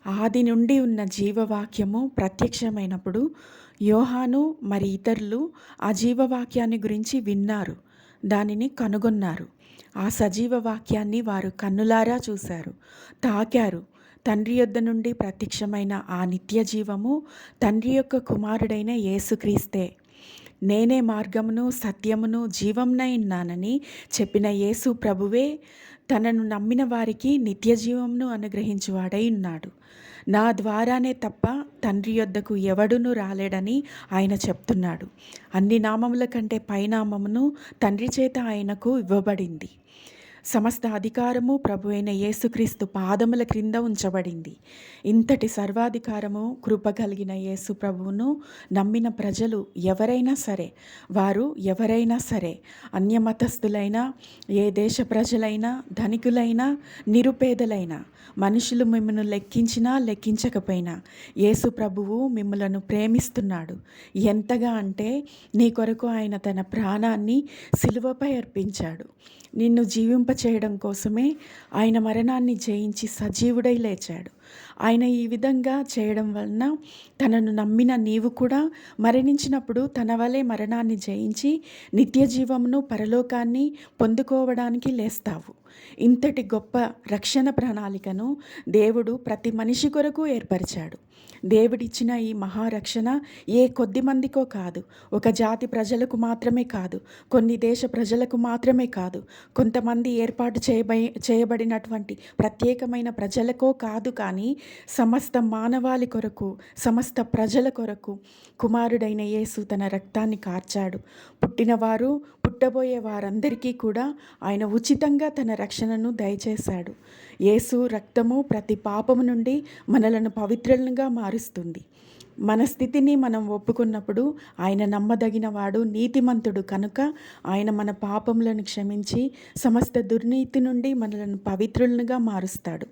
ఆది నుండి ఉన్న జీవవాక్యము ప్రత్యక్షమైనప్పుడు యోహాను మరి ఇతరులు ఆ జీవవాక్యాన్ని గురించి విన్నారు, దానిని కనుగొన్నారు. ఆ సజీవ వాక్యాన్ని వారు కన్నులారా చూశారు, తాకారు. తండ్రి యొద్ద నుండి ప్రత్యక్షమైన ఆ నిత్య జీవము తండ్రి యొక్క కుమారుడైన యేసుక్రీస్తే. నేనే మార్గమును సత్యమును జీవమునై ఉన్నానని చెప్పిన యేసు ప్రభువే తనను నమ్మిన వారికి నిత్య జీవమును అనుగ్రహించువాడై ఉన్నాడు. నా ద్వారానే తప్ప తండ్రి యొద్దకు ఎవడునూ రాలేడని ఆయన చెప్తున్నాడు. అన్ని నామముల కంటే పైనామమును తండ్రి చేత ఆయనకు ఇవ్వబడింది. సమస్త అధికారము ప్రభు అయిన యేసుక్రీస్తు పాదముల క్రింద ఉంచబడింది. ఇంతటి సర్వాధికారము కృప కలిగిన యేసు ప్రభువును నమ్మిన ప్రజలు ఎవరైనా సరే, వారు ఎవరైనా సరే, అన్యమతస్థులైనా, ఏ దేశ ప్రజలైనా, ధనికులైనా, నిరుపేదలైనా, మనుషులు మిమ్మల్ని లెక్కించినా లెక్కించకపోయినా యేసు ప్రభువు మిమ్మలను ప్రేమిస్తున్నాడు. ఎంతగా అంటే నీ కొరకు ఆయన తన ప్రాణాన్ని సిలువపై అర్పించాడు. నిన్ను జీవింపచేయడం కోసమే ఆయన మరణాన్ని జయించి సజీవుడై లేచాడు. ఆయన ఈ విధంగా చేయడం వలన తనను నమ్మిన నీవు కూడా మరణించినప్పుడు తన వలె మరణాన్ని జయించి నిత్య జీవమును పరలోకాన్ని పొందుకోవడానికి లేస్తావు. ఇంతటి గొప్ప రక్షణ ప్రణాళికను దేవుడు ప్రతి మనిషి కొరకు ఏర్పరిచాడు. దేవుడిచ్చిన ఈ మహారక్షణ ఏ కొద్ది మందికో కాదు, ఒక జాతి ప్రజలకు మాత్రమే కాదు, కొన్ని దేశ ప్రజలకు మాత్రమే కాదు, కొంతమంది ఏర్పాటు చేయబడినటువంటి ప్రత్యేకమైన ప్రజలకో కాదు, కానీ సమస్త మానవాళి కొరకు, సమస్త ప్రజల కొరకు కుమారుడైన యేసు తన రక్తాన్ని కార్చాడు. పుట్టినవారు, పుట్టబోయే వారందరికీ కూడా ఆయన ఉచితంగా తన రక్షణను దయచేశాడు. యేసు రక్తము ప్రతి పాపము నుండి మనలను పవిత్రులుగా మారుస్తుంది. మన స్థితిని మనం ఒప్పుకున్నప్పుడు ఆయన నమ్మదగిన వాడు, నీతిమంతుడు కనుక ఆయన మన పాపములను క్షమించి సమస్త దుర్నీతి నుండి మనలను పవిత్రులుగా మారుస్తాడు.